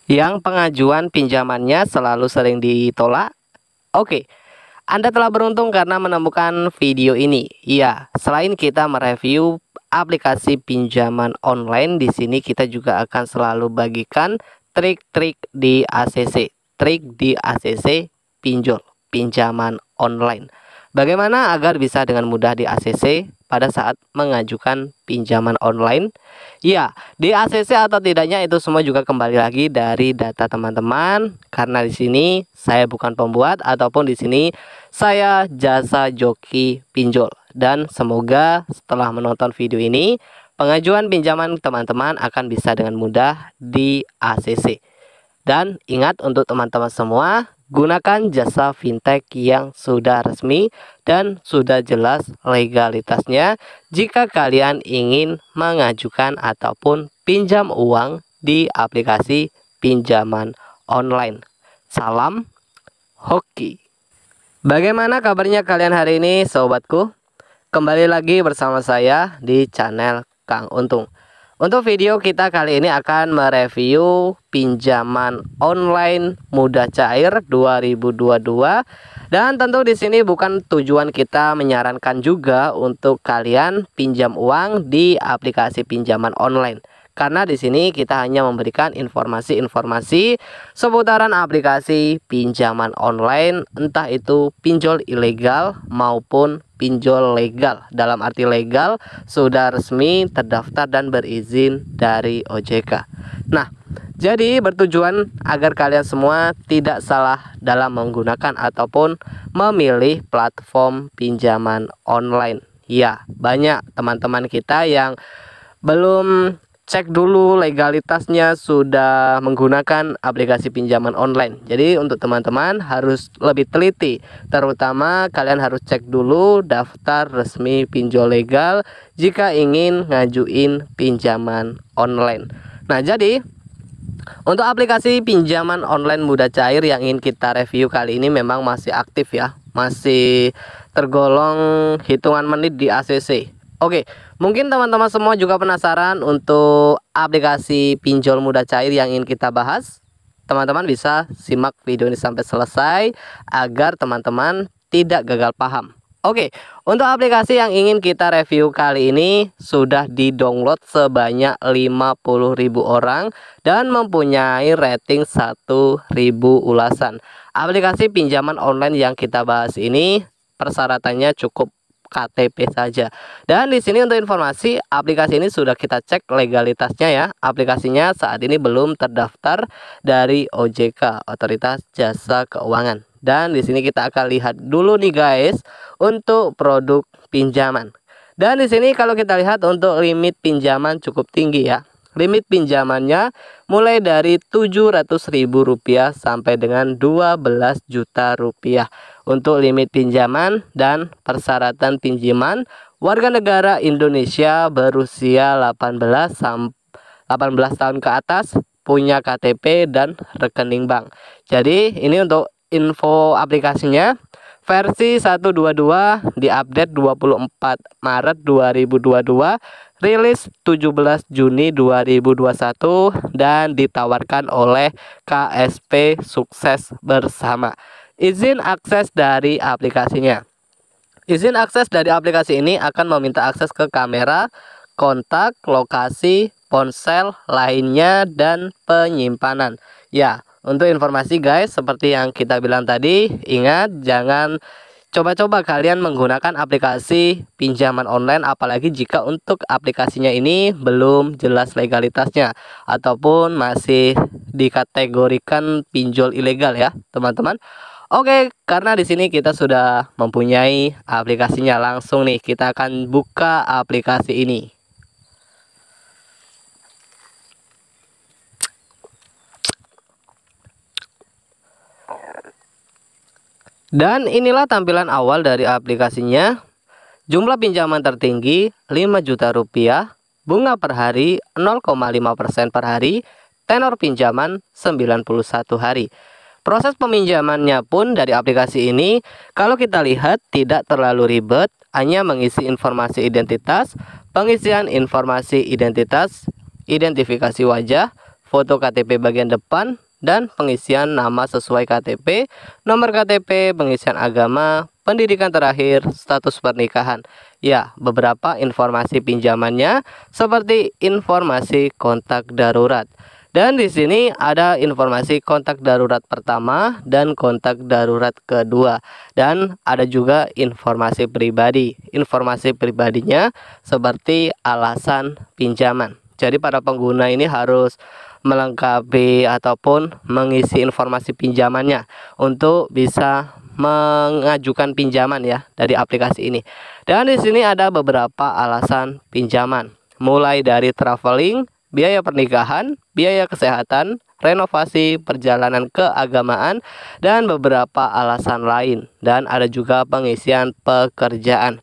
yang pengajuan pinjamannya selalu sering ditolak? Oke, Anda telah beruntung karena menemukan video ini. Iya, selain kita mereview aplikasi pinjaman online, di sini kita juga akan selalu bagikan trik-trik di ACC, trik di ACC pinjol, pinjaman online. Bagaimana agar bisa dengan mudah di ACC pada saat mengajukan pinjaman online? Ya, di ACC atau tidaknya itu semua juga kembali lagi dari data teman-teman. Karena di sini saya bukan pembuat ataupun di sini saya jasa joki pinjol. Dan semoga setelah menonton video ini, pengajuan pinjaman teman-teman akan bisa dengan mudah di ACC. Dan ingat untuk teman-teman semua, gunakan jasa fintech yang sudah resmi dan sudah jelas legalitasnya jika kalian ingin mengajukan ataupun pinjam uang di aplikasi pinjaman online. Salam hoki. Bagaimana kabarnya kalian hari ini, sobatku? Kembali lagi bersama saya di channel Kang Untung. Untuk video kita kali ini akan mereview pinjaman online mudah cair 2022, dan tentu di sini bukan tujuan kita menyarankan juga untuk kalian pinjam uang di aplikasi pinjaman online. Karena di sini kita hanya memberikan informasi-informasi seputaran aplikasi pinjaman online, entah itu pinjol ilegal maupun pinjol legal. Dalam arti legal, sudah resmi terdaftar dan berizin dari OJK. Nah, jadi bertujuan agar kalian semua tidak salah dalam menggunakan ataupun memilih platform pinjaman online. Ya, banyak teman-teman kita yang belum cek dulu legalitasnya sudah menggunakan aplikasi pinjaman online. Jadi untuk teman-teman harus lebih teliti, terutama kalian harus cek dulu daftar resmi pinjol legal jika ingin ngajuin pinjaman online. Nah, jadi untuk aplikasi pinjaman online mudah cair yang ingin kita review kali ini memang masih aktif ya, masih tergolong hitungan menit di ACC. Oke, mungkin teman-teman semua juga penasaran untuk aplikasi pinjol mudah cair yang ingin kita bahas. Teman-teman bisa simak video ini sampai selesai agar teman-teman tidak gagal paham. Oke, untuk aplikasi yang ingin kita review kali ini sudah di-download sebanyak 50.000 orang dan mempunyai rating 1.000 ulasan. Aplikasi pinjaman online yang kita bahas ini persyaratannya cukup KTP saja. Dan di sini untuk informasi, aplikasi ini sudah kita cek legalitasnya ya. Aplikasinya saat ini belum terdaftar dari OJK, Otoritas Jasa Keuangan. Dan di sini kita akan lihat dulu nih guys untuk produk pinjaman. Dan di sini kalau kita lihat untuk limit pinjaman cukup tinggi ya. Limit pinjamannya mulai dari Rp700.000 sampai dengan Rp12 juta untuk limit pinjaman. Dan persyaratan pinjaman warga negara Indonesia berusia 18 tahun ke atas, punya KTP dan rekening bank. Jadi ini untuk info aplikasinya. Versi 1.22 diupdate 24 Maret 2022, rilis 17 Juni 2021 dan ditawarkan oleh KSP Sukses Bersama. Izin akses dari aplikasinya. Izin akses dari aplikasi ini akan meminta akses ke kamera, kontak, lokasi, ponsel lainnya, dan penyimpanan. Ya, untuk informasi guys, seperti yang kita bilang tadi, ingat jangan coba-coba kalian menggunakan aplikasi pinjaman online, apalagi jika untuk aplikasinya ini belum jelas legalitasnya ataupun masih dikategorikan pinjol ilegal ya, teman-teman. Oke, karena di sini kita sudah mempunyai aplikasinya, langsung nih kita akan buka aplikasi ini. Dan inilah tampilan awal dari aplikasinya. Jumlah pinjaman tertinggi Rp5 juta, bunga per hari 0,5% per hari, tenor pinjaman 91 hari. Proses peminjamannya pun dari aplikasi ini kalau kita lihat tidak terlalu ribet, hanya mengisi informasi identitas, pengisian informasi identitas, identifikasi wajah, foto KTP bagian depan, dan pengisian nama sesuai KTP, nomor KTP, pengisian agama, pendidikan terakhir, status pernikahan. Ya, beberapa informasi pinjamannya seperti informasi kontak darurat. Dan di sini ada informasi kontak darurat pertama dan kontak darurat kedua. Dan ada juga informasi pribadi. Informasi pribadinya seperti alasan pinjaman. Jadi para pengguna ini harus melengkapi ataupun mengisi informasi pinjamannya untuk bisa mengajukan pinjaman ya dari aplikasi ini. Dan di sini ada beberapa alasan pinjaman, mulai dari traveling, biaya pernikahan, biaya kesehatan, renovasi, perjalanan keagamaan, dan beberapa alasan lain. Dan ada juga pengisian pekerjaan.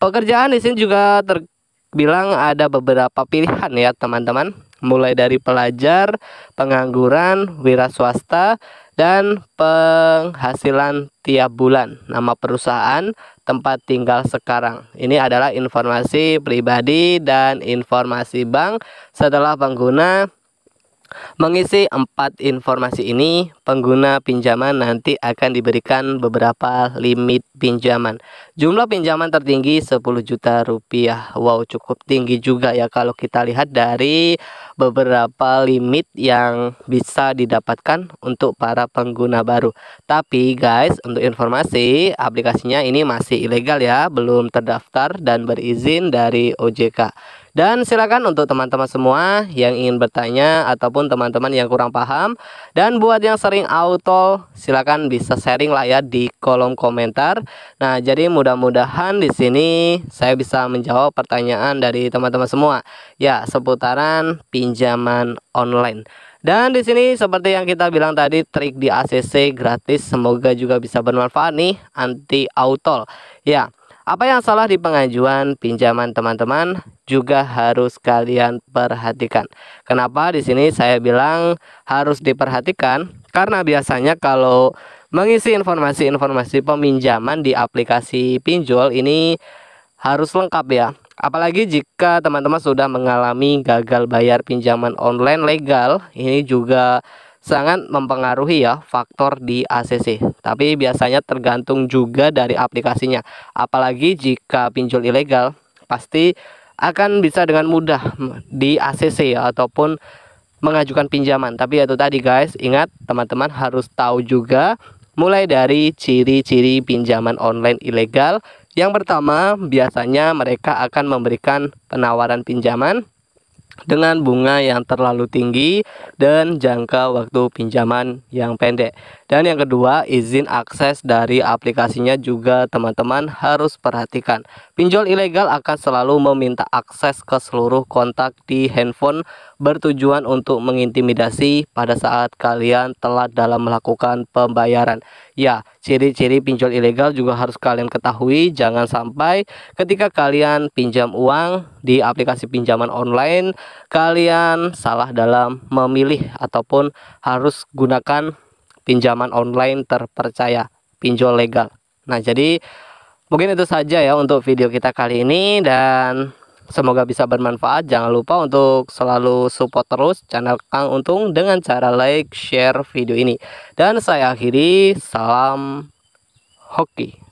Pekerjaan di sini juga terbilang ada beberapa pilihan ya teman-teman, mulai dari pelajar, pengangguran, wira swasta, dan penghasilan tiap bulan, nama perusahaan, tempat tinggal sekarang. Ini adalah informasi pribadi dan informasi bank. Setelah pengguna mengisi 4 informasi ini, pengguna pinjaman nanti akan diberikan beberapa limit pinjaman. Jumlah pinjaman tertinggi 10 juta rupiah. Wow, cukup tinggi juga ya kalau kita lihat dari beberapa limit yang bisa didapatkan untuk para pengguna baru. Tapi guys, untuk informasi, aplikasinya ini masih ilegal ya, belum terdaftar dan berizin dari OJK. Dan silakan untuk teman-teman semua yang ingin bertanya ataupun teman-teman yang kurang paham, dan buat yang sering auto, silakan bisa sharing lah ya di kolom komentar. Nah, jadi mudah-mudahan di sini saya bisa menjawab pertanyaan dari teman-teman semua ya seputaran pinjaman online. Dan di sini seperti yang kita bilang tadi, trik di ACC gratis, semoga juga bisa bermanfaat nih, anti auto ya. Apa yang salah di pengajuan pinjaman teman-teman juga harus kalian perhatikan. Kenapa di sini saya bilang harus diperhatikan? Karena biasanya kalau mengisi informasi-informasi peminjaman di aplikasi pinjol ini harus lengkap ya. Apalagi jika teman-teman sudah mengalami gagal bayar pinjaman online legal, ini juga sangat mempengaruhi ya faktor di ACC. Tapi biasanya tergantung juga dari aplikasinya. Apalagi jika pinjol ilegal, pasti akan bisa dengan mudah di ACC ya, ataupun mengajukan pinjaman. Tapi itu tadi guys, ingat teman-teman harus tahu juga mulai dari ciri-ciri pinjaman online ilegal. Yang pertama, biasanya mereka akan memberikan penawaran pinjaman dengan bunga yang terlalu tinggi dan jangka waktu pinjaman yang pendek. Dan yang kedua, izin akses dari aplikasinya juga teman-teman harus perhatikan. Pinjol ilegal akan selalu meminta akses ke seluruh kontak di handphone bertujuan untuk mengintimidasi pada saat kalian telat dalam melakukan pembayaran. Ya, ciri-ciri pinjol ilegal juga harus kalian ketahui. Jangan sampai ketika kalian pinjam uang di aplikasi pinjaman online, kalian salah dalam memilih ataupun harus gunakan pinjaman online terpercaya, pinjol legal. Nah, jadi mungkin itu saja ya untuk video kita kali ini, dan semoga bisa bermanfaat. Jangan lupa untuk selalu support terus channel Kang Untung dengan cara like, share video ini. Dan saya akhiri, salam hoki.